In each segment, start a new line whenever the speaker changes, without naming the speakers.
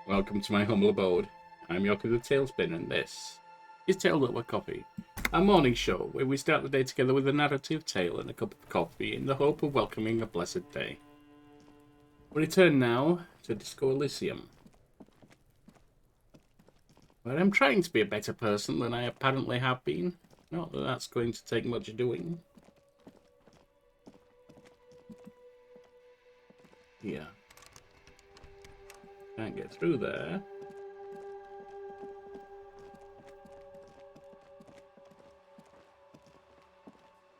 Welcome to my humble abode. I'm Yorkie the Talespinner, and this is Tales Over Coffee, our morning show where we start the day together with a narrative tale and a cup of coffee in the hope of welcoming a blessed day. We return now to Disco Elysium, where I'm trying to be a better person than I apparently have been. Not that that's going to take much doing. Yeah. Can't get through there.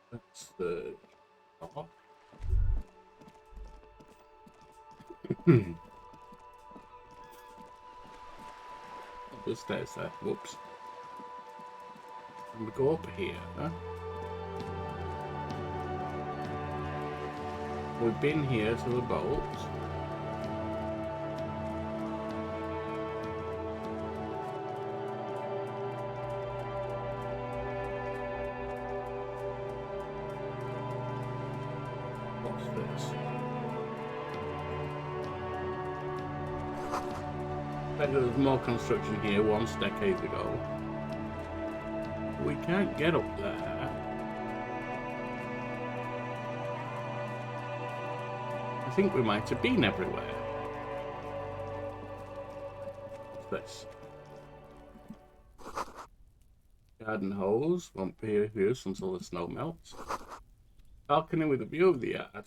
That's the top. The stairs there. Whoops. And we go up here. Huh? We've been here to the boat. What's this? There was more construction here once decades ago. We can't get up there. I think we might have been everywhere. What's this? Garden hose. Won't be of use until the snow melts. Balcony with a view of the yard.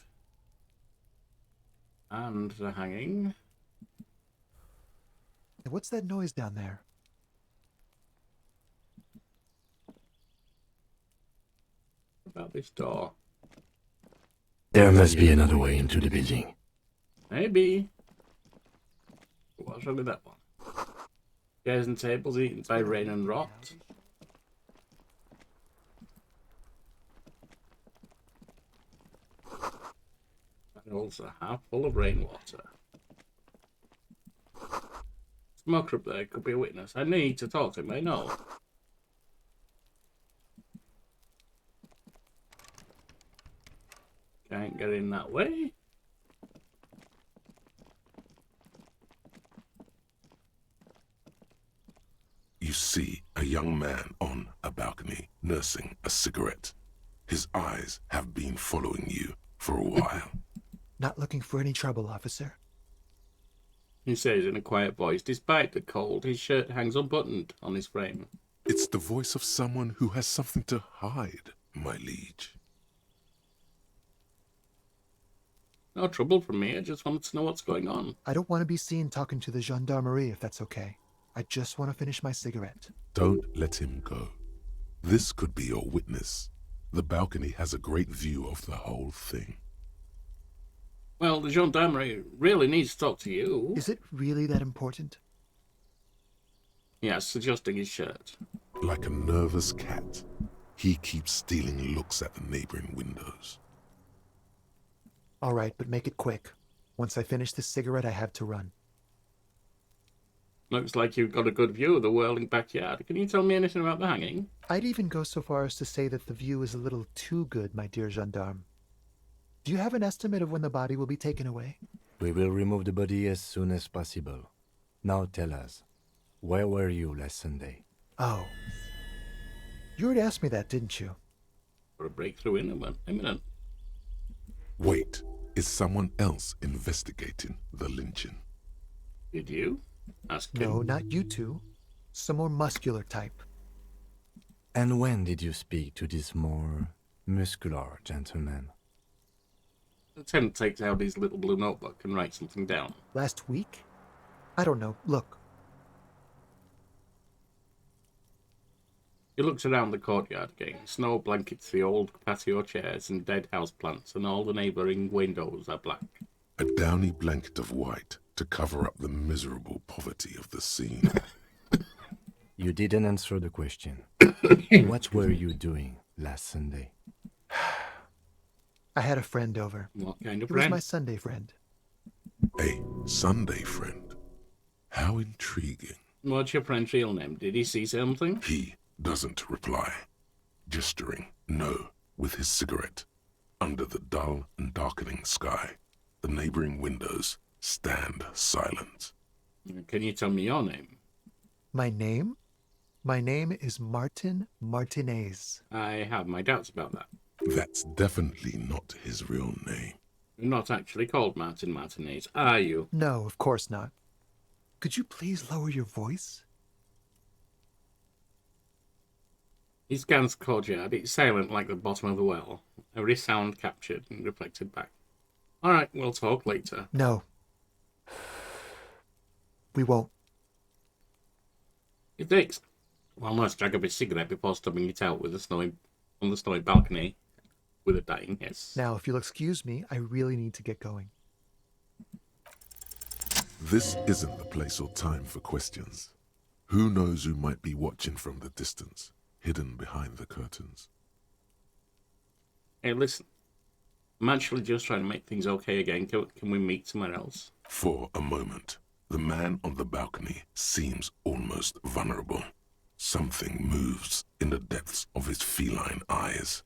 And the hanging.
What's that noise down there?
What about this door?
There must be another way into the building.
Maybe. What's wrong with that one? Chairs and tables eaten by rain and rot. Barrels are half full of rainwater. Smoker up there could be a witness. I need to talk to him, I know. Can't get in that way.
You see a young man on a balcony nursing a cigarette. His eyes have been following you for a while.
Not looking for any trouble, officer.
He says in a quiet voice, despite the cold, his shirt hangs unbuttoned on his frame.
It's the voice of someone who has something to hide, my liege.
No trouble from me, I just wanted to know what's going on.
I don't want to be seen talking to the gendarmerie if that's okay. I just want to finish my cigarette.
Don't let him go. This could be your witness. The balcony has a great view of the whole thing.
Well, the gendarmerie really needs to talk to you.
Is it really that important?
Yes, adjusting his shirt.
Like a nervous cat, he keeps stealing looks at the neighboring windows.
All right, but make it quick. Once I finish this cigarette, I have to run.
Looks like you've got a good view of the whirling backyard. Can you tell me anything about the hanging?
I'd even go so far as to say that the view is a little too good, my dear gendarme. Do you have an estimate of when the body will be taken away?
We will remove the body as soon as possible. Now tell us, where were you last Sunday?
Oh. You already asked me that, didn't you?
For a breakthrough imminent.
Wait, is someone else investigating the lynching?
Did you? Ask him.
No, not you two. Some more muscular type.
And when did you speak to this more muscular gentleman?
The tenant takes out his little blue notebook and writes something down.
Last week? I don't know. Look.
He looks around the courtyard again. Snow blankets the old patio chairs and dead houseplants, and all the neighbouring windows are black.
A downy blanket of white to cover up the miserable poverty of the scene.
You didn't answer the question. What were you doing last Sunday?
I had a friend over.
What kind of
He was
friend?
my Sunday friend.
A Sunday friend. How intriguing.
What's your friend's real name? Did he see something?
He doesn't reply, gesturing no with his cigarette. Under the dull and darkening sky, the neighboring windows stand silent.
Can you tell me your name?
My name? My name is Martin Martinez.
I have my doubts about that.
That's definitely not his real name.
You're not actually called Martin Martinez, are you?
No, of course not. Could you please lower your voice?
He scans the courtyard. It's silent like the bottom of the well. Every sound captured and reflected back. All right, we'll talk later.
No. We won't.
It takes one last drag of his cigarette before stubbing it out with on the snowy balcony with a dying hiss.
Now, if you'll excuse me, I really need to get going.
This isn't the place or time for questions. Who knows who might be watching from the distance, hidden behind the curtains?
Hey, listen. I'm actually just trying to make things okay again. Can we meet somewhere else?
For a moment, the man on the balcony seems almost vulnerable. Something moves in the depths of his feline eyes.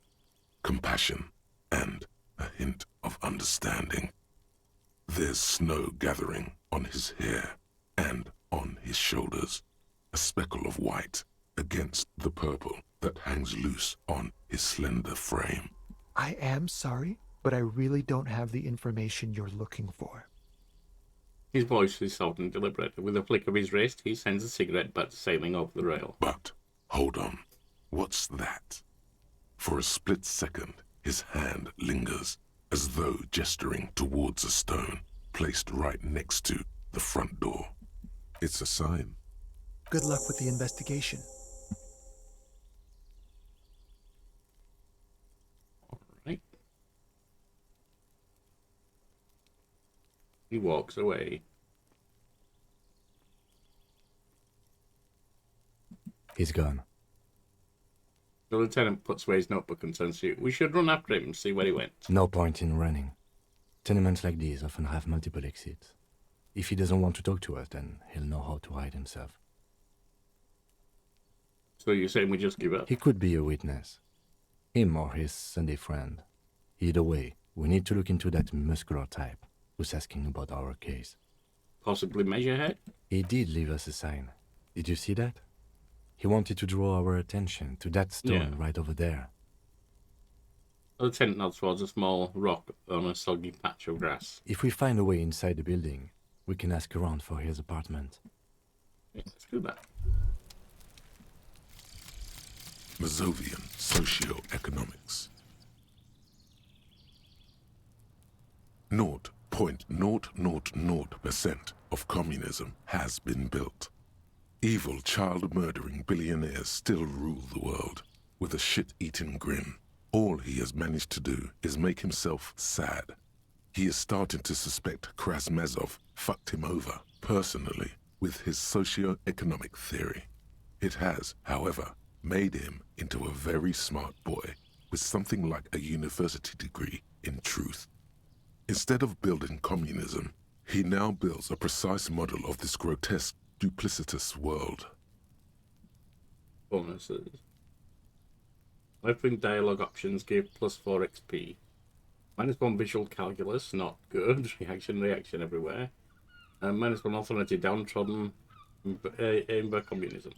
Compassion and a hint of understanding. There's snow gathering on his hair and on his shoulders. A speckle of white against the purple that hangs loose on his slender frame.
I am sorry, but I really don't have the information you're looking for.
His voice is soft and deliberate. With a flick of his wrist, he sends a cigarette butt sailing over the rail.
But, hold on, what's that? For a split second, his hand lingers, as though gesturing towards a stone placed right next to the front door. It's a sign.
Good luck with the investigation.
All right. He walks away.
He's gone.
The lieutenant puts away his notebook and turns to you. We should run after him and see where he went.
No point in running. Tenements like these often have multiple exits. If he doesn't want to talk to us, then he'll know how to hide himself.
So you're saying we just give up?
He could be a witness. Him or his Sunday friend. Either way, we need to look into that muscular type who's asking about our case.
Possibly Measurehead?
He did leave us a sign. Did you see that? He wanted to draw our attention to that stone right over there.
The lieutenant nods towards a small rock on a soggy patch of grass.
If we find a way inside the building, we can ask around for his apartment.
Yeah, let's do that.
Mazovian Socioeconomics. 0.000% of communism has been built. Evil child-murdering billionaires still rule the world with a shit-eating grin. All he has managed to do is make himself sad. He is starting to suspect Krasmazov fucked him over, personally, with his socio-economic theory. It has, however, made him into a very smart boy with something like a university degree in truth. Instead of building communism, he now builds a precise model of this grotesque, duplicitous world.
Bonuses. Opening dialogue options give +4 XP. -1 visual calculus, not good. Reaction everywhere. And -1 authority downtrodden aim for communism.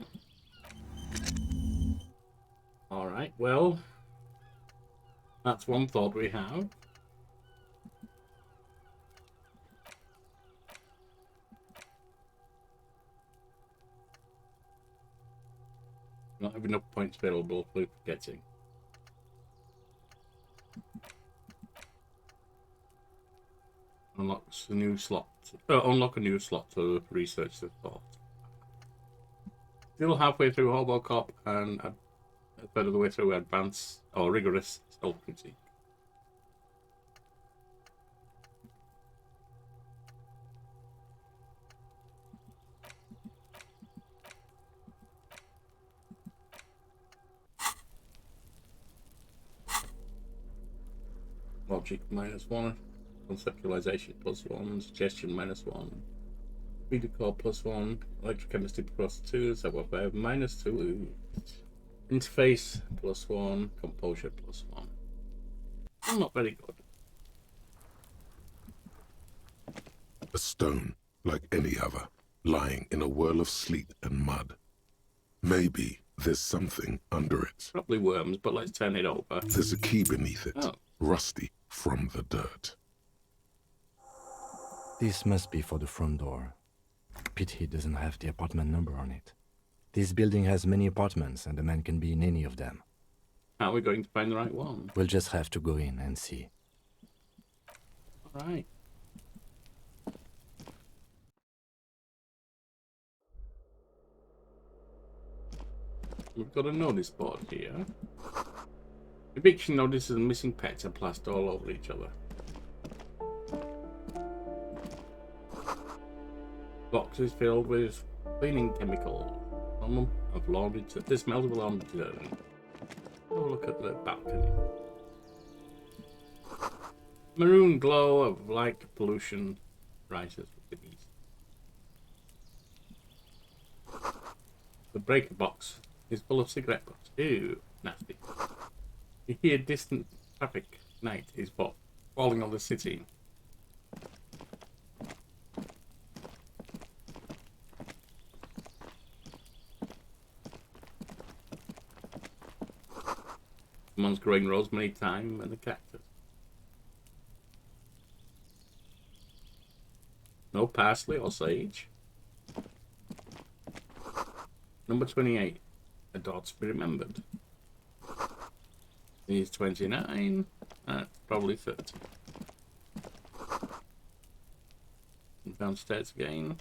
Alright, well, that's one thought we have. Not have enough points available for getting. Unlocks a new slot. Unlock a new slot to research the thought. Still halfway through Hobocop and a third of the way through advanced or rigorous self-critique. Logic -1, conceptualization +1, suggestion -1, reader core +1, electrochemistry +2, savoir-faire -2, interface +1, composure +1. Not very good.
A stone like any other, lying in a whirl of sleet and mud. Maybe there's something under it.
Probably worms, but let's turn it over.
There's a key beneath it,
Oh.
rusty from the dirt.
This must be for the front door. Pity it doesn't have the apartment number on it. This building has many apartments, and the man can be in any of them.
How are we going to find the right one?
We'll just have to go in and see.
Alright. We've got a notice board here. Eviction notices and missing pets are plastered all over each other. Boxes filled with cleaning chemical. Of laundry. This smells of laundry detergent. Have a look at the balcony. Maroon glow of light pollution rises with the east. The breaker box is full of cigarette butts. Ew, nasty. You hear distant traffic. Night is falling on the city. Someone's growing rosemary, thyme, and a cactus. No parsley or sage. Number 28. A dot to be remembered. He's 29. That's probably 30. Downstairs again.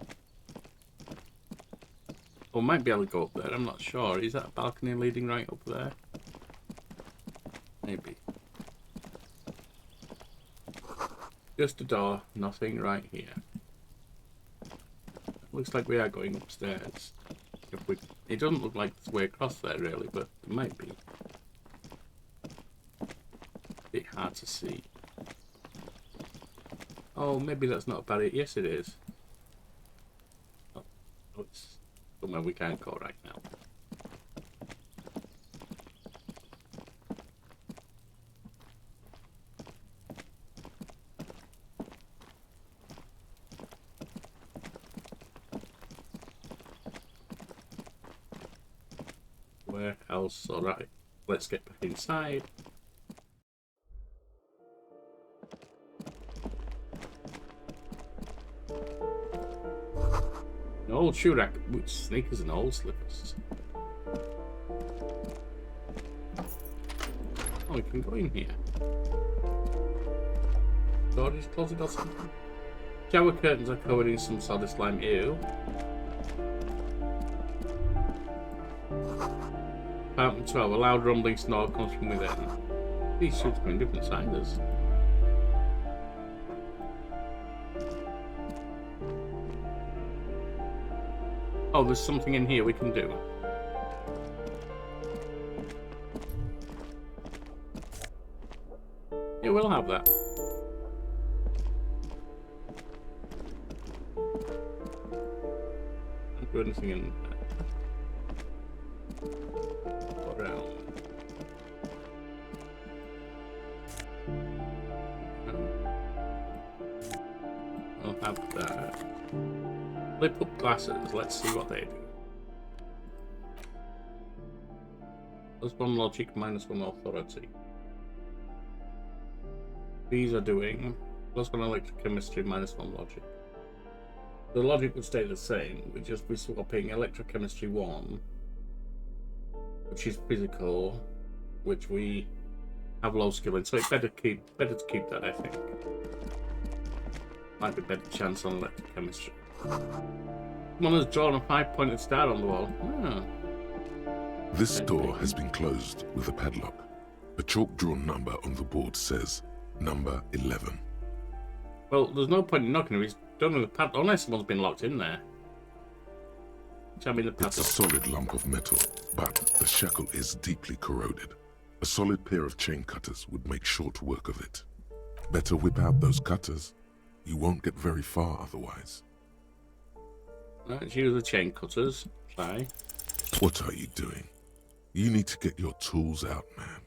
Or might be able to go up there, I'm not sure. Is that a balcony leading right up there? Maybe. Just a door, nothing right here. Looks like we are going upstairs. It doesn't look like there's a way across there really, but it might be. A bit hard to see. Oh, maybe that's not a barrier. Yes, it is. Oh, it's somewhere we can't go right now. Warehouse, alright. Let's get back inside. An old shoe rack, boots, sneakers, and old slippers. Oh, we can go in here. Door is closed or something. Shower curtains are covered in some solid slime. Ew. Apartment 12, a loud rumbling snore comes from within. These should come in different sizes. Oh, there's something in here we can do. Yeah, we'll have that. Don't do anything in there. I'll have that. Flip up glasses, let's see what they do. +1 logic, -1 authority. These are doing +1 electrochemistry, -1 logic. The logic would stay the same, we'd just be swapping electrochemistry 1, which is physical, which we have low skill in, so it's better to keep that, I think. Might be better chance on electrochemistry. Someone has drawn a 5-pointed star on the wall. Oh.
This door has been closed with a padlock. A chalk-drawn number on the board says number 11.
Well, there's no point in knocking if he's done with the padlock, unless someone's been locked in there. Tell me the padlock.
It's a solid lump of metal, but the shackle is deeply corroded. A solid pair of chain cutters would make short work of it. Better whip out those cutters. You won't get very far otherwise.
Let's use the chain cutters. Try.
What are you doing? You need to get your tools out, man.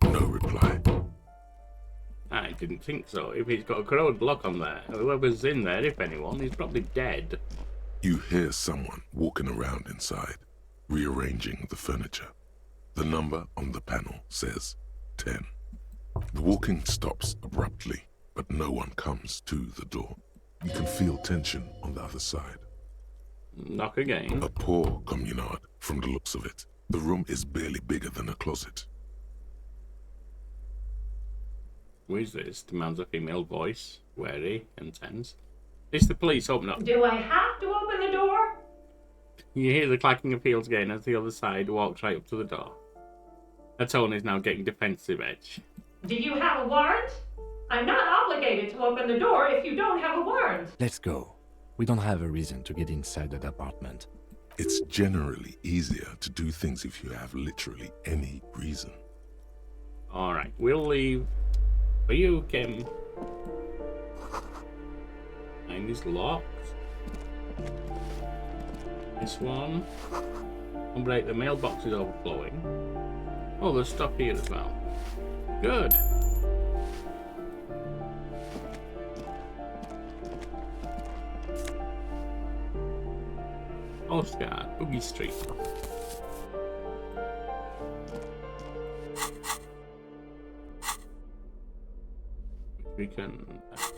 No reply.
I didn't think so. If he's got a corroded lock on there, whoever's in there, if anyone, is probably dead.
You hear someone walking around inside, rearranging the furniture. The number on the panel says 10. The walking stops abruptly, but no one comes to the door. You can feel tension on the other side.
Knock again.
A poor communard, from the looks of it. The room is barely bigger than a closet.
Who is this? Demands a female voice, wary and tense. It's the police, open up.
Do I have to open the door?
You hear the clacking of heels again as the other side walks right up to the door. Her tone is now getting defensive edge.
Do you have a warrant? I'm not obligated to open the door if you don't have a warrant.
Let's go. We don't have a reason to get inside that apartment.
It's generally easier to do things if you have literally any reason.
Alright, we'll leave for you, Kim. Mine is locked. This one. Don't break, the mailbox is overflowing. Oh, there's stuff here as well. Good. Postcard, Boogie Street. We can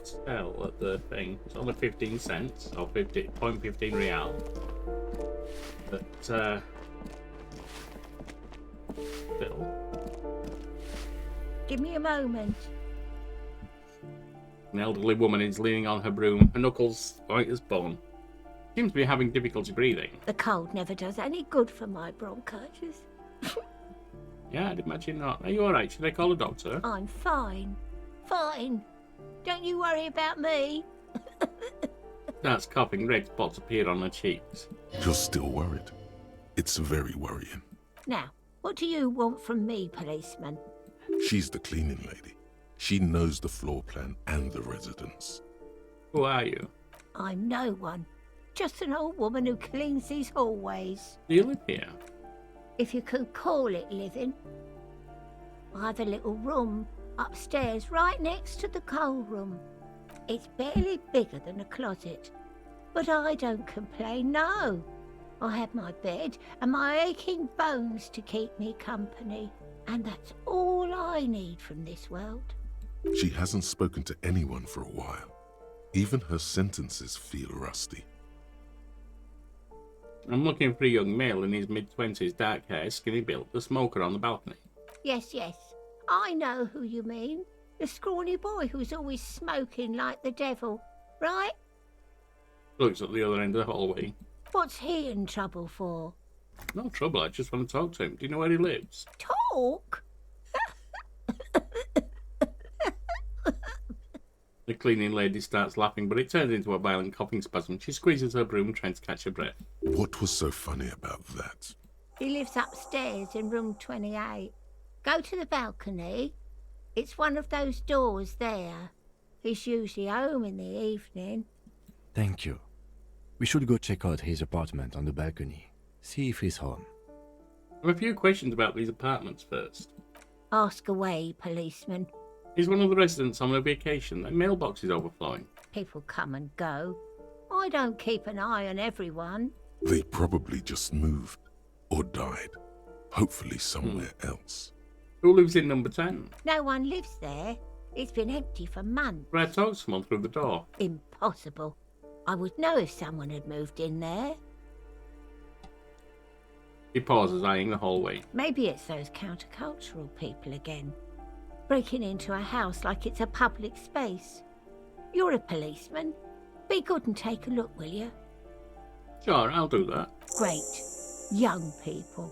sell at the thing. It's only 15 cents or 0.15 real. But still,
Give me a moment.
an elderly woman is leaning on her broom, her knuckles white as bone. Seems to be having difficulty breathing.
The cold never does any good for my bronchitis.
Yeah, I'd imagine not. Are you alright? Should I call a doctor?
I'm fine. Fine. Don't you worry about me.
Starts coughing, red spots appear on her cheeks.
You're still worried. It's very worrying.
Now, what do you want from me, policeman?
She's the cleaning lady. She knows the floor plan and the residence.
Who are you?
I'm no one. Just an old woman who cleans these hallways.
Do you live here?
If you could call it living. I have a little room upstairs right next to the coal room. It's barely bigger than a closet. But I don't complain, no. I have my bed and my aching bones to keep me company. And that's all I need from this world.
She hasn't spoken to anyone for a while. Even her sentences feel rusty.
I'm looking for a young male in his mid-20s, dark hair, skinny build, the smoker on the balcony.
Yes, yes. I know who you mean. The scrawny boy who's always smoking like the devil, right?
Looks at the other end of the hallway.
What's he in trouble for?
No trouble, I just want to talk to him. Do you know where he lives?
Talk?
The cleaning lady starts laughing, but it turns into a violent coughing spasm. She squeezes her broom, trying to catch her breath.
What was so funny about that?
He lives upstairs in room 28. Go to the balcony. It's one of those doors there. He's usually home in the evening.
Thank you. We should go check out his apartment on the balcony. See if he's home.
I have a few questions about these apartments first.
Ask away, policeman.
Is one of the residents on a vacation? Their mailbox is overflowing.
People come and go. I don't keep an eye on everyone.
They probably just moved or died. Hopefully somewhere else.
Who lives in number 10?
No one lives there. It's been empty for months.
But I talked to someone through the door.
Impossible. I would know if someone had moved in there.
He pauses, eyeing the hallway.
Maybe it's those countercultural people again. Breaking into a house like it's a public space. You're a policeman. Be good and take a look, will you?
Sure, I'll do that.
Great. Young people.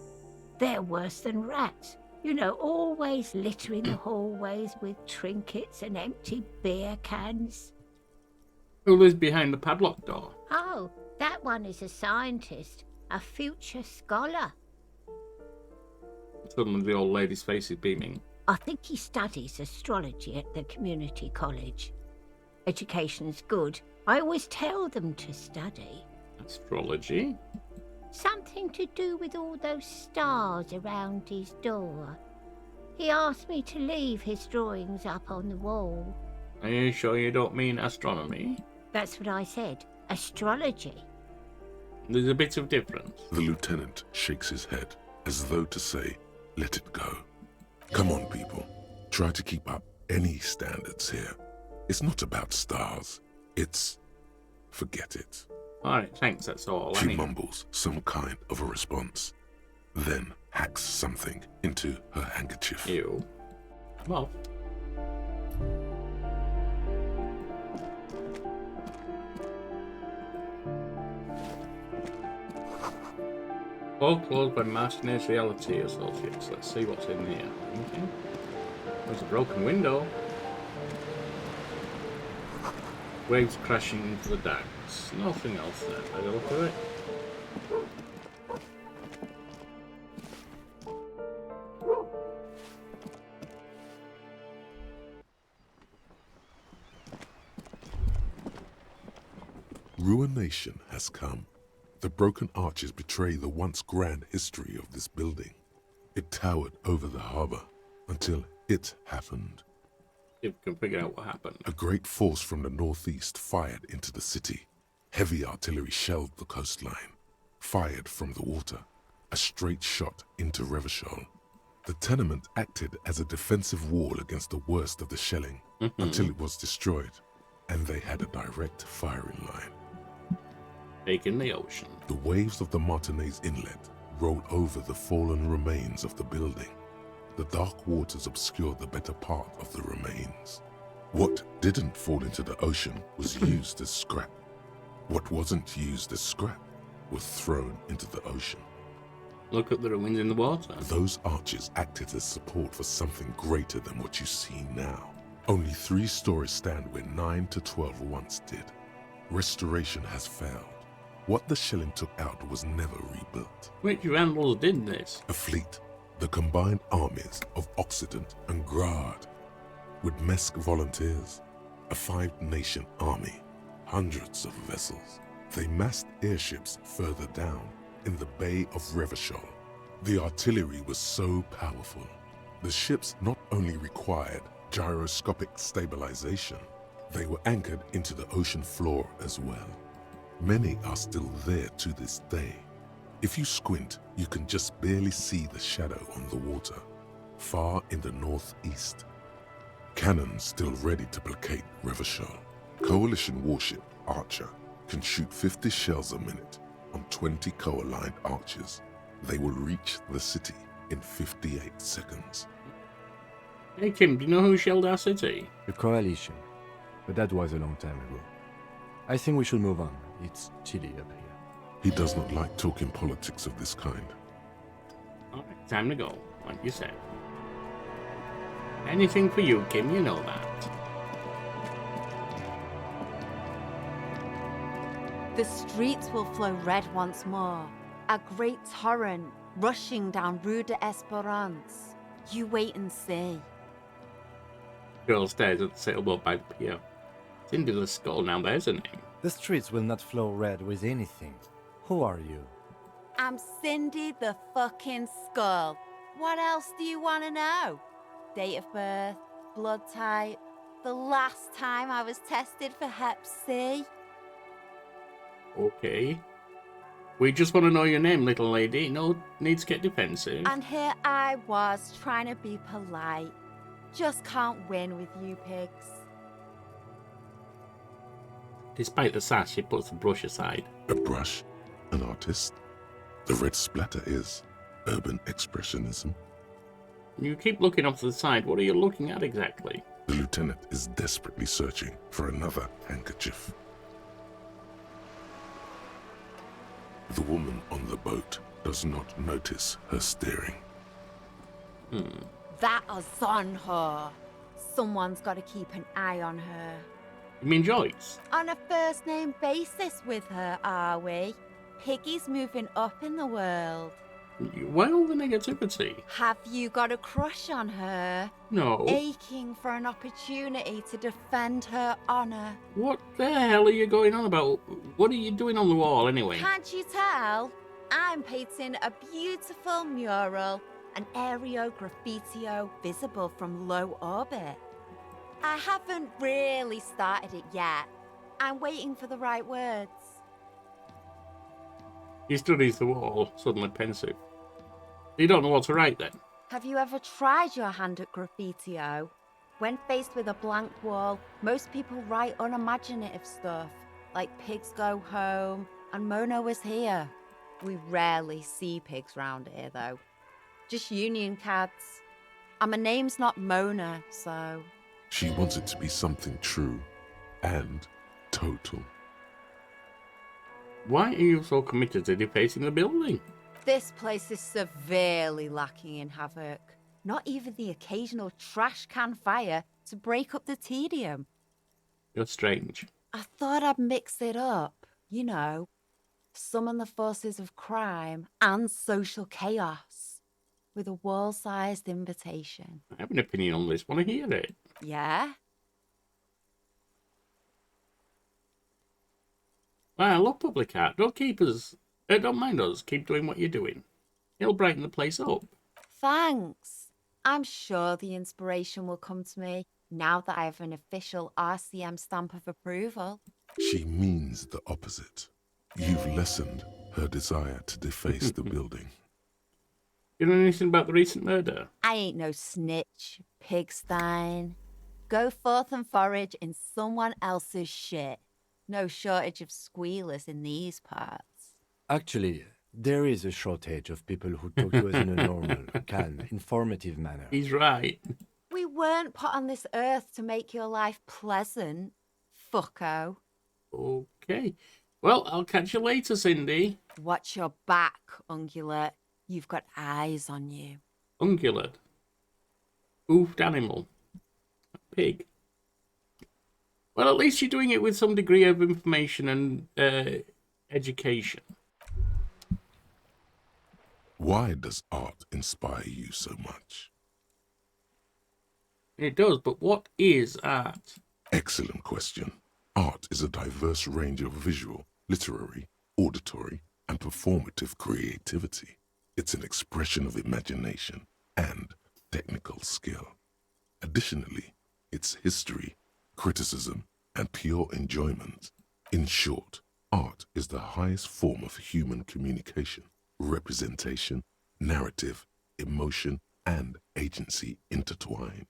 They're worse than rats. You know, always littering the hallways with trinkets and empty beer cans.
Who lives behind the padlocked door?
Oh, that one is a scientist. A future scholar.
Suddenly the old lady's face is beaming.
I think he studies astrology at the community college. Education's good. I always tell them to study.
Astrology?
Something to do with all those stars around his door. He asked me to leave his drawings up on the wall.
Are you sure you don't mean astronomy?
That's what I said. Astrology.
There's a bit of difference.
The lieutenant shakes his head, as though to say, let it go. Come on, people. Try to keep up any standards here. It's not about stars. It's... forget it.
Alright, thanks, that's all.
She mumbles some kind of a response, then hacks something into her handkerchief.
You. Well. All closed by Martinez Reality Associates. Let's see what's in here. Okay. There's a broken window. Waves crashing into the decks. Nothing else there by the look of it.
Ruination has come. The broken arches betray the once grand history of this building. It towered over the harbor until it happened.
See if we can figure out what happened.
A great force from the northeast fired into the city. Heavy artillery shelled the coastline. Fired from the water. A straight shot into Revachol. The tenement acted as a defensive wall against the worst of the shelling until it was destroyed, and they had a direct firing line.
Taking the ocean.
The waves of the Martinez Inlet rolled over the fallen remains of the building. The dark waters obscured the better part of the remains. What didn't fall into the ocean was used as scrap. What wasn't used as scrap was thrown into the ocean.
Look at the ruins in the water.
Those arches acted as support for something greater than what you see now. Only 3 stories stand where 9 to 12 once did. Restoration has failed. What the shelling took out was never rebuilt.
Which vandals did this?
A fleet, the combined armies of Occident and Grad, with Mesk volunteers, a 5-nation army, hundreds of vessels. They massed airships further down in the Bay of Revachol. The artillery was so powerful. The ships not only required gyroscopic stabilization, they were anchored into the ocean floor as well. Many are still there to this day. If you squint, you can just barely see the shadow on the water, far in the northeast. Cannons still ready to placate Revachol. Coalition warship Archer can shoot 50 shells a minute on 20 co-aligned archers. They will reach the city in 58 seconds.
Hey Kim, do you know who shelled our city?
The coalition. But that was a long time ago. I think we should move on. It's chilly up here.
He does not like talking politics of this kind.
Alright, time to go, like you said. Anything for you, Kim, you know that.
The streets will flow red once more. A great torrent rushing down Rue de Esperance. You wait and see.
Girl stares at the sailboat by the pier. Cindy the Skull, now there's a name.
The streets will not flow red with anything. Who are you?
I'm Cindy the fucking Skull. What else do you want to know? Date of birth, blood type, the last time I was tested for Hep C.
Okay. We just want to know your name, little lady. No need to get defensive.
And here I was trying to be polite. Just can't win with you pigs.
Despite the sass, she puts the brush aside.
A brush, an artist. The red splatter is urban expressionism.
You keep looking off to the side. What are you looking at exactly?
The lieutenant is desperately searching for another handkerchief. The woman on the boat does not notice her staring.
That is on her. Someone's got to keep an eye on her.
You mean Joyce?
On a first name basis with her, are we? Piggy's moving up in the world.
Well, the negativity.
Have you got a crush on her?
No.
Aching for an opportunity to defend her honor.
What the hell are you going on about? What are you doing on the wall anyway?
Can't you tell? I'm painting a beautiful mural, an aereo graffitio visible from low orbit. I haven't really started it yet. I'm waiting for the right words.
He studies the wall, suddenly pensive. You don't know what to write then?
Have you ever tried your hand at graffiti-o? When faced with a blank wall, most people write unimaginative stuff, like pigs go home and Mona was here. We rarely see pigs round here, though. Just union cards. And my name's not Mona, so...
She wants it to be something true and total.
Why are you so committed to defacing the building?
This place is severely lacking in havoc. Not even the occasional trash can fire to break up the tedium.
You're strange.
I thought I'd mix it up, you know. Summon the forces of crime and social chaos with a wall-sized invitation.
I have an opinion on this. Want to hear it?
Yeah?
Well, I love public art. Don't mind us. Keep doing what you're doing. It'll brighten the place up.
Thanks. I'm sure the inspiration will come to me now that I have an official RCM stamp of approval.
She means the opposite. You've lessened her desire to deface the building.
You know anything about the recent murder?
I ain't no snitch, pigstein. Go forth and forage in someone else's shit. No shortage of squealers in these parts.
Actually, there is a shortage of people who talk to us in a normal, calm, informative manner.
He's right.
We weren't put on this earth to make your life pleasant, fucko.
Okay. Well, I'll catch you later, Cindy.
Watch your back, ungulate. You've got eyes on you.
Ungulate. Hoofed animal. A pig. Well, at least you're doing it with some degree of information and education.
Why does art inspire you so much?
It does, but what is art?
Excellent question. Art is a diverse range of visual, literary, auditory, and performative creativity. It's an expression of imagination and technical skill. Additionally, it's history, criticism, and pure enjoyment. In short, art is the highest form of human communication, representation, narrative, emotion, and agency intertwined.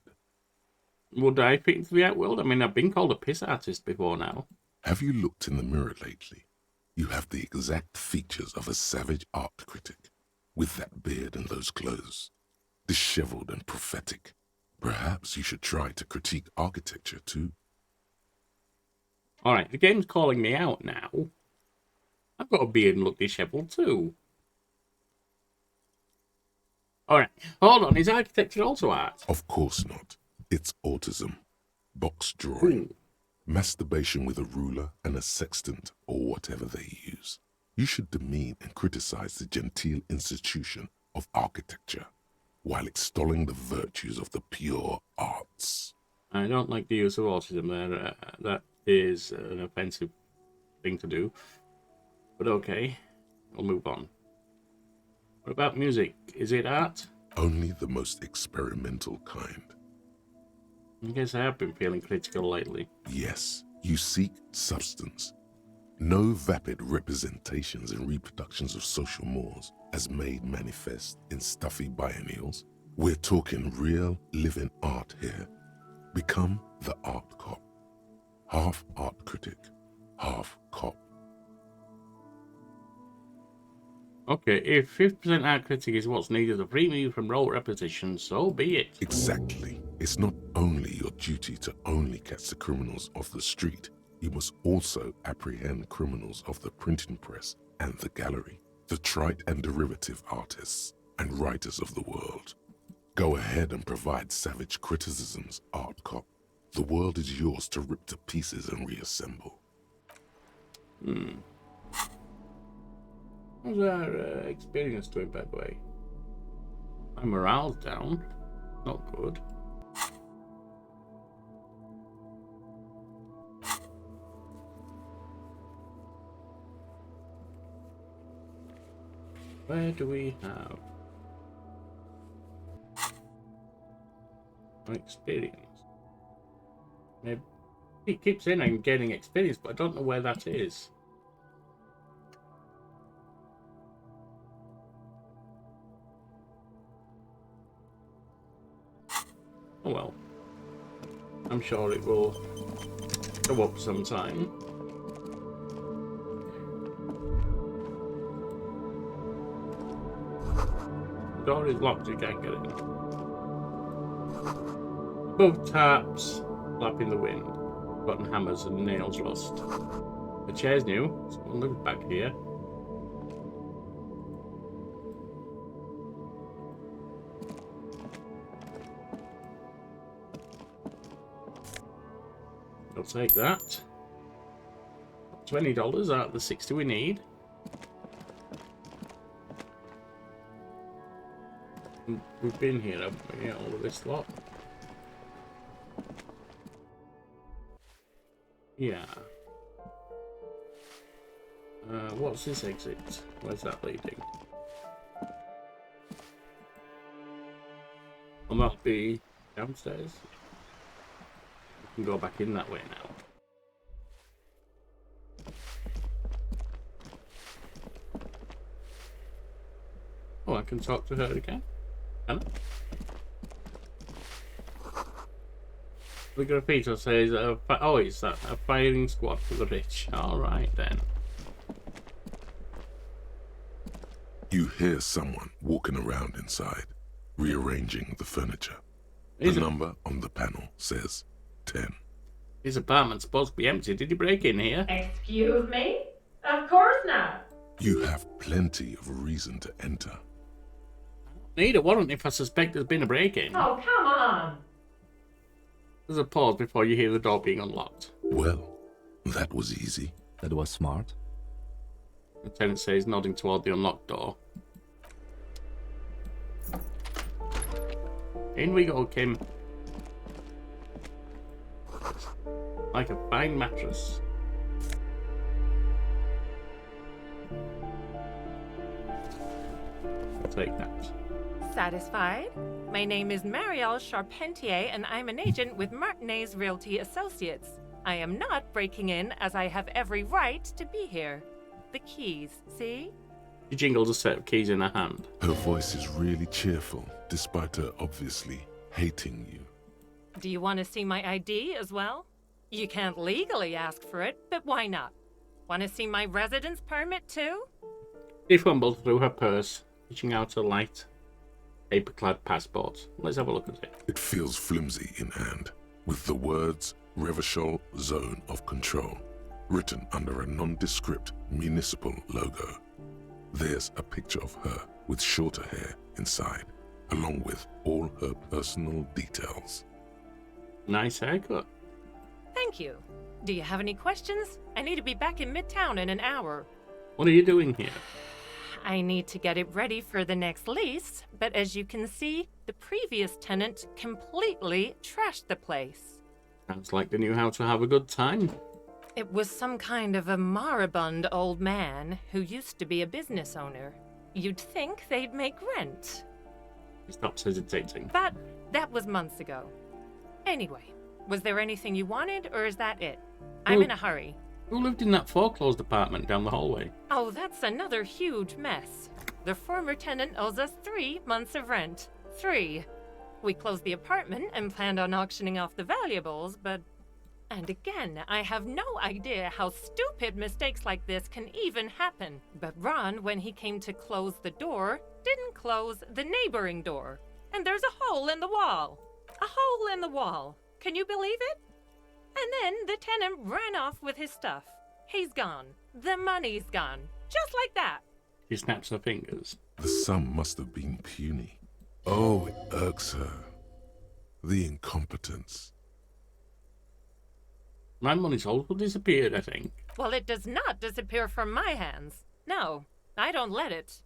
Would I fit into the art world? I mean, I've been called a piss artist before now.
Have you looked in the mirror lately? You have the exact features of a savage art critic, with that beard and those clothes, disheveled and prophetic. Perhaps you should try to critique architecture too.
Alright, the game's calling me out now. I've got a beard and look disheveled too. Alright, hold on, is architecture also art?
Of course not. It's autism, box drawing,
Ooh.
masturbation with a ruler and a sextant or whatever they use. You should demean and criticize the genteel institution of architecture while extolling the virtues of the pure arts.
I don't like the use of autism there. That is an offensive thing to do. But okay, I'll move on. What about music? Is it art?
Only the most experimental kind.
I guess I have been feeling critical lately.
Yes, you seek substance. No vapid representations and reproductions of social mores as made manifest in stuffy biennials. We're talking real living art here. Become the art cop. Half art critic, half cop.
Okay, if 50% art critic is what's needed to free me from role repetition, so be it.
Exactly. It's not only your duty to only catch the criminals off the street, you must also apprehend criminals of the printing press and the gallery, the trite and derivative artists and writers of the world. Go ahead and provide savage criticisms, art cop. The world is yours to rip to pieces and reassemble.
How's our experience doing, by the way? My morale's down. Not good. Where do we have my experience? Maybe he keeps saying I'm gaining experience, but I don't know where that is. Oh well. I'm sure it will go up sometime. The door is locked, you can't get in. Above taps, flap in the wind. Rotten hammers and nails rust. The chair's new. Someone lives back here. I'll take that. $20 out of the 60 we need. We've been here, haven't we? Yeah, all of this lot. Yeah. What's this exit? Where's that leading? I must be downstairs. We can go back in that way now. Oh, I can talk to her again. Can I? The graffiti says, oh, is that a firing squad for the rich? Alright then.
You hear someone walking around inside, rearranging the furniture. The
Is it-
number on the panel says 10.
His apartment's supposed to be empty. Did he break in here?
Excuse me? Of course not.
You have plenty of reason to enter.
Need a warrant if I suspect there's been a break-in.
Oh, come on.
There's a pause before you hear the door being unlocked.
Well, that was easy.
That was smart.
The tenant says, nodding toward the unlocked door. In we go, Kim. Like a fine mattress. I'll take that.
Satisfied? My name is Marielle Charpentier, and I'm an agent with Martinez Realty Associates. I am not breaking in, as I have every right to be here. The keys, see?
She jingles a set of keys in her hand.
Her voice is really cheerful, despite her obviously hating you.
Do you want to see my ID as well? You can't legally ask for it, but why not? Want to see my residence permit too?
She fumbles through her purse, reaching out a light, paper-clad passport. Let's have a look at it.
It feels flimsy in hand, with the words Revachol Zone of Control written under a nondescript municipal logo. There's a picture of her with shorter hair inside, along with all her personal details.
Nice haircut.
Thank you. Do you have any questions? I need to be back in Midtown in an hour.
What are you doing here?
I need to get it ready for the next lease, but as you can see, the previous tenant completely trashed the place.
Sounds like they knew how to have a good time.
It was some kind of a moribund old man who used to be a business owner. You'd think they'd make rent.
He stops hesitating.
But that was months ago. Anyway, was there anything you wanted, or is that it? I'm in a hurry.
Who lived in that foreclosed apartment down the hallway?
Oh, that's another huge mess. The former tenant owes us 3 months of rent. 3. We closed the apartment and planned on auctioning off the valuables, but... And again, I have no idea how stupid mistakes like this can even happen. But Ron, when he came to close the door, didn't close the neighboring door. And there's a hole in the wall. A hole in the wall. Can you believe it? And then the tenant ran off with his stuff. He's gone. The money's gone. Just like that.
She snaps her fingers.
The sum must have been puny. Oh, it irks her. The incompetence.
My money's all disappeared, I think.
Well, it does not disappear from my hands. No, I don't let it.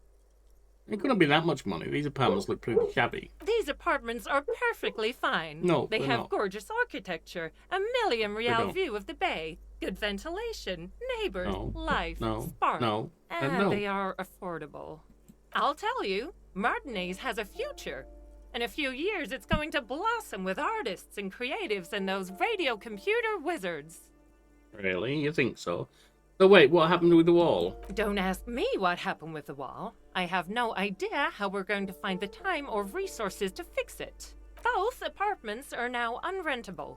It couldn't be that much money. These apartments look pretty shabby.
These apartments are perfectly fine.
No,
they
they're
have
not.
gorgeous architecture, a million real
don't.
view of the bay, good ventilation, neighbors,
No,
life,
no,
spark.
no,
And
no.
they are affordable. I'll tell you, Martinez has a future. In a few years, it's going to blossom with artists and creatives and those radio computer wizards.
Really? You think so? So wait, what happened with the wall?
Don't ask me what happened with the wall. I have no idea how we're going to find the time or resources to fix it. Both apartments are now unrentable.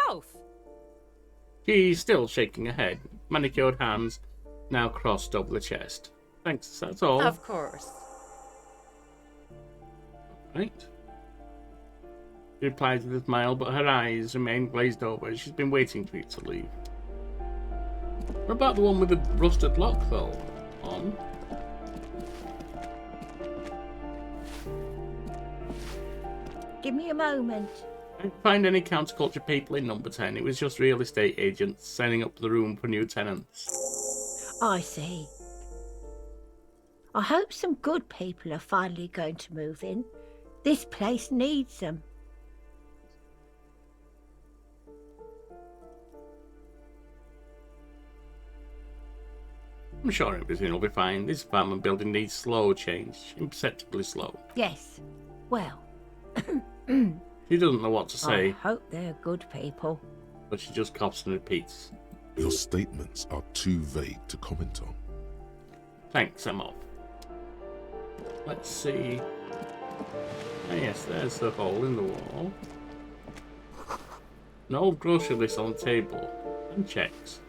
Both.
She's still shaking her head. Manicured hands now crossed over the chest. Thanks, that's all.
Of course.
Right. She replies with a smile, but her eyes remain glazed over. She's been waiting for you to leave. What about the one with the rusted lock, though? On.
Give me a moment.
I didn't find any counterculture people in number 10. It was just real estate agents signing up the room for new tenants.
I see. I hope some good people are finally going to move in. This place needs them.
I'm sure everything will be fine. This apartment building needs slow change. Imperceptibly slow.
Yes. Well,
She doesn't know what to say,
I hope they're good people.
but she just coughs and repeats.
Your statements are too vague to comment on.
Thanks, I'm off. Let's see. Ah, yes, there's the hole in the wall. An old grocery list on the table. And checks.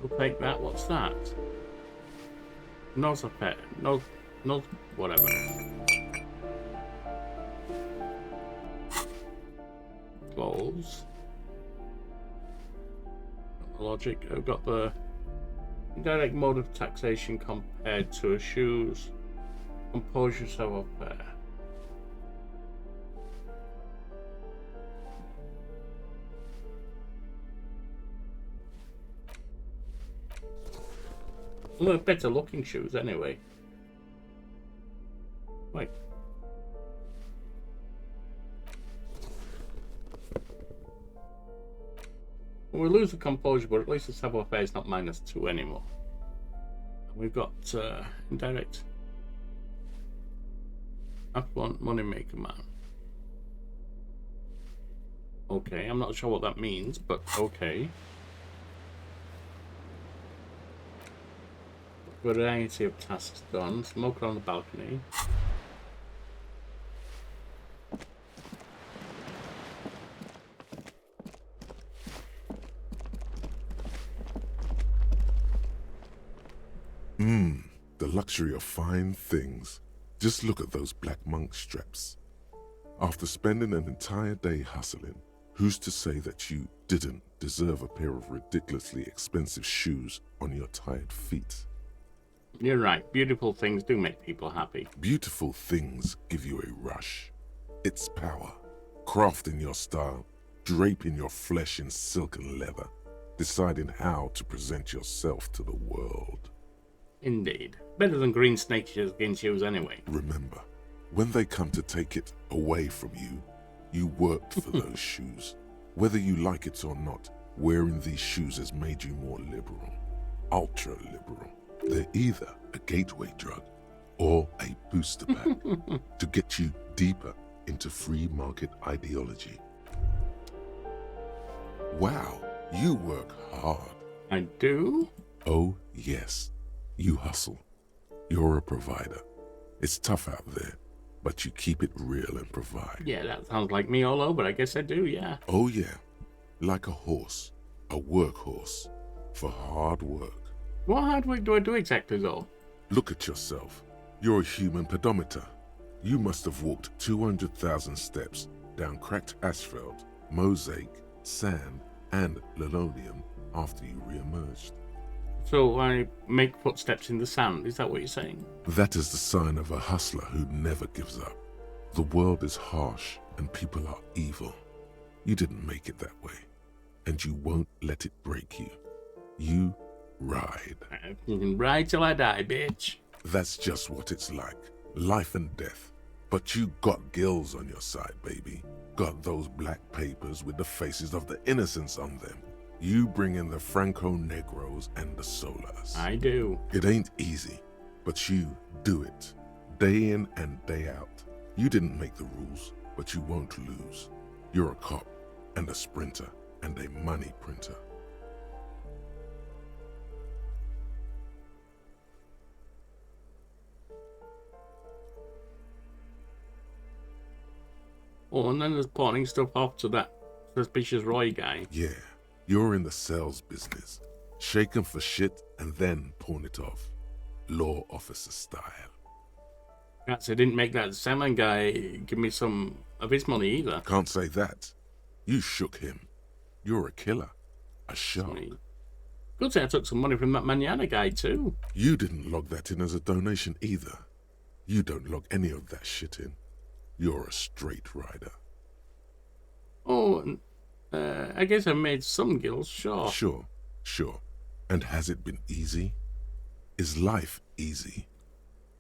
We'll take that. What's that? Nose affair. No, whatever. Clothes. Logic. I've got the indirect mode of taxation compared to her shoes. Compose yourself up there. Well, better looking shoes anyway. Wait. Well, we lose the composure, but at least the savoir-faire is not -2 anymore. And we've got indirect affluent moneymaker man. Okay, I'm not sure what that means, but okay. Variety of tasks done. Smoker on the balcony.
The luxury of fine things. Just look at those black monk straps. After spending an entire day hustling, who's to say that you didn't deserve a pair of ridiculously expensive shoes on your tired feet?
You're right. Beautiful things do make people happy.
Beautiful things give you a rush. It's power. Crafting your style, draping your flesh in silk and leather, deciding how to present yourself to the world.
Indeed. Better than green snakeskin shoes anyway.
Remember, when they come to take it away from you, you worked for those shoes. Whether you like it or not, wearing these shoes has made you more liberal. Ultra liberal. They're either a gateway drug or a booster pack to get you deeper into free market ideology. Wow, you work hard.
I do?
Oh, yes. You hustle. You're a provider. It's tough out there, but you keep it real and provide.
Yeah, that sounds like me all over. I guess I do, yeah.
Oh, yeah. Like a horse. A workhorse. For hard work.
What hard work do I do exactly, though?
Look at yourself. You're a human pedometer. You must have walked 200,000 steps down cracked asphalt, mosaic, sand, and linoleum after you re-emerged.
So I make footsteps in the sand, is that what you're saying?
That is the sign of a hustler who never gives up. The world is harsh and people are evil. You didn't make it that way, and you won't let it break you. You ride.
You can ride till I die, bitch.
That's just what it's like. Life and death. But you got gills on your side, baby. Got those black papers with the faces of the innocents on them. You bring in the Franco-Negros and the Solas.
I do.
It ain't easy, but you do it. day in and day out. You didn't make the rules, but you won't lose. You're a cop and a sprinter and a money printer.
Oh, and then there's pawning stuff off to that suspicious Roy guy.
Yeah, you're in the sales business. Shake 'em for shit and then pawn it off. Law officer style.
Perhaps I didn't make that salmon guy give me some of his money either.
Can't say that. You shook him. You're a killer. A shark.
Sweet. Good say I took some money from that manana guy too.
You didn't log that in as a donation either. You don't log any of that shit in. You're a straight rider.
Oh, and, I guess I made some gills, sure.
Sure. And has it been easy? Is life easy?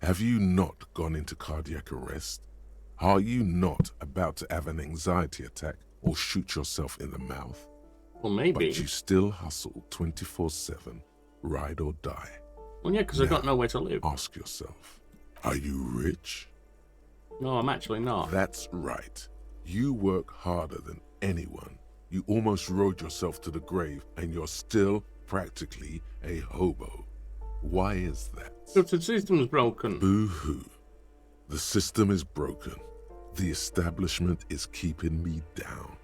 Have you not gone into cardiac arrest? Are you not about to have an anxiety attack or shoot yourself in the mouth?
Well, maybe.
But you still hustle 24/7, ride or die.
Well, yeah, because I got nowhere to live.
Ask yourself, are you rich?
No, I'm actually not.
That's right. You work harder than anyone. You almost rode yourself to the grave and you're still practically a hobo. Why is that?
Because the system's broken.
Boo-hoo. The system is broken. The establishment is keeping me down.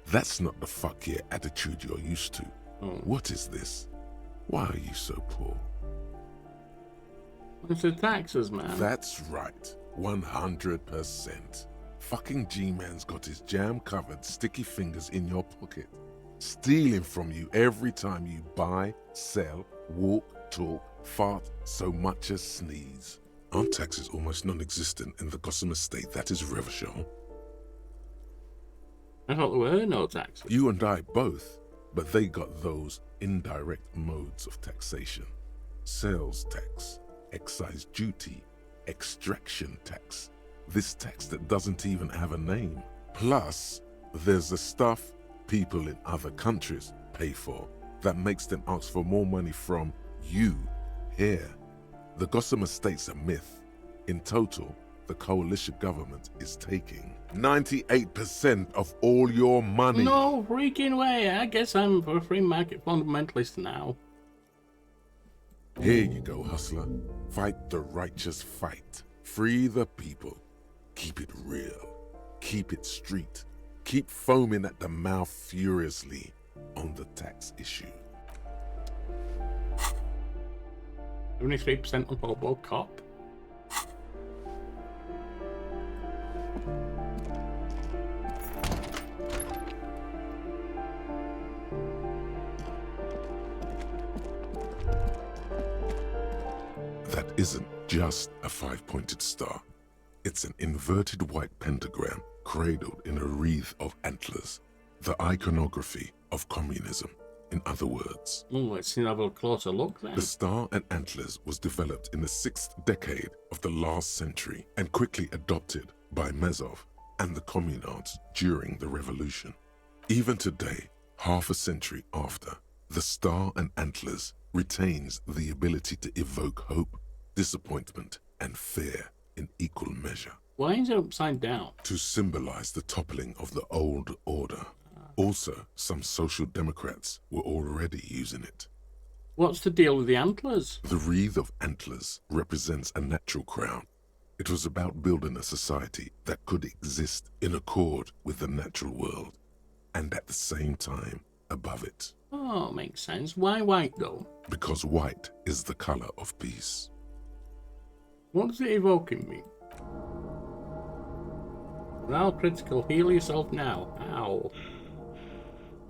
That's not the fuck yeah attitude you're used to.
Oh.
What is this? Why are you so poor?
It's the taxes, man.
That's right. 100%. Fucking G-Man's got his jam-covered sticky fingers in your pocket, stealing from you every time you buy, sell, walk, talk, fart, so much as sneeze. Aren't taxes almost non-existent in the Gotham estate that is Revachol?
I thought there were no taxes.
You and I both, but they got those indirect modes of taxation. Sales tax, excise duty, extraction tax. This tax that doesn't even have a name. Plus, there's the stuff people in other countries pay for that makes them ask for more money from you here. The Gotham estate's a myth. In total, the coalition government is taking 98% of all your money.
No freaking way. I guess I'm a free market fundamentalist now.
Here you go, hustler. Fight the righteous fight. Free the people. Keep it real. Keep it street. Keep foaming at the mouth furiously on the tax issue.
73% on Bobo Cop.
That isn't just a five-pointed star. It's an inverted white pentagram cradled in a wreath of antlers, the iconography of communism, in other words.
Oh, let's have a closer look then.
The star and antlers was developed in the 6th decade of the last century and quickly adopted by Mezov and the communards during the revolution. Even today, half a century after, the star and antlers retains the ability to evoke hope, disappointment, and fear in equal measure.
Why is it upside down?
To symbolize the toppling of the old order. Also, some social democrats were already using it.
What's the deal with the antlers?
The wreath of antlers represents a natural crown. It was about building a society that could exist in accord with the natural world, and at the same time, above it.
Oh, makes sense. Why white, though?
Because white is the color of peace.
What does it evoke in me? Morale critical. Heal yourself now. Ow.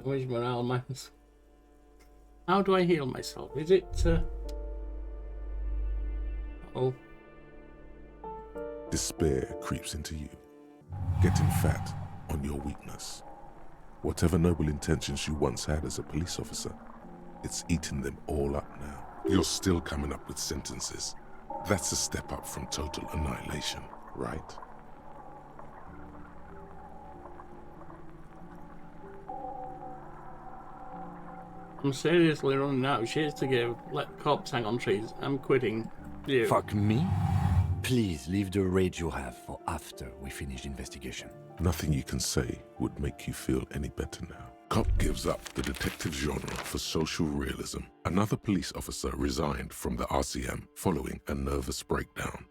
Which morale minus? How do I heal myself? Is it, Oh.
Despair creeps into you, getting fat on your weakness. Whatever noble intentions you once had as a police officer, it's eating them all up now. You're still coming up with sentences. That's a step up from total annihilation, right?
I'm seriously running out of shit to give. Let cops hang on trees. I'm quitting. You.
Fuck me? Please leave the rage you have for after we finish the investigation.
Nothing you can say would make you feel any better now. Cop gives up the detective genre for social realism. Another police officer resigned from the RCM following a nervous breakdown.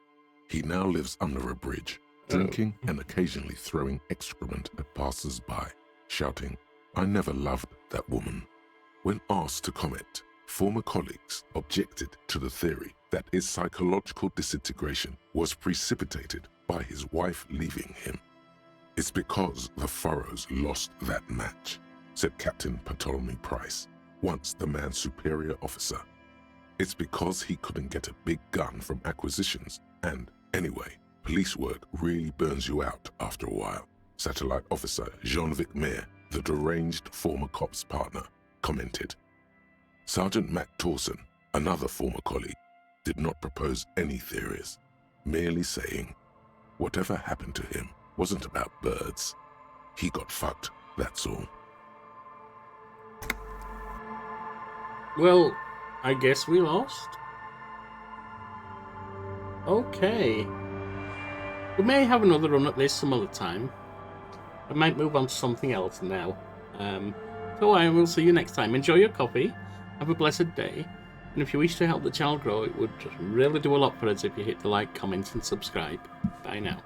He now lives under a bridge, drinking and occasionally throwing excrement at passers-by, shouting, "I never loved that woman." When asked to comment, former colleagues objected to the theory that his psychological disintegration was precipitated by his wife leaving him. "It's because the Furrows lost that match," said Captain Ptolemy Price, once the man's superior officer. "It's because he couldn't get a big gun from acquisitions, and anyway, police work really burns you out after a while," Satellite Officer Jean-Vic Mayer, the deranged former cop's partner, commented. Sergeant Matt Torson, another former colleague, did not propose any theories, merely saying, "Whatever happened to him wasn't about birds. He got fucked, that's all."
Well, I guess we lost. Okay. We may have another run at this some other time. I might move on to something else now. So I will see you next time. Enjoy your coffee. Have a blessed day. And if you wish to help the channel grow, it would really do a lot for us if you hit the like, comment and subscribe. Bye now.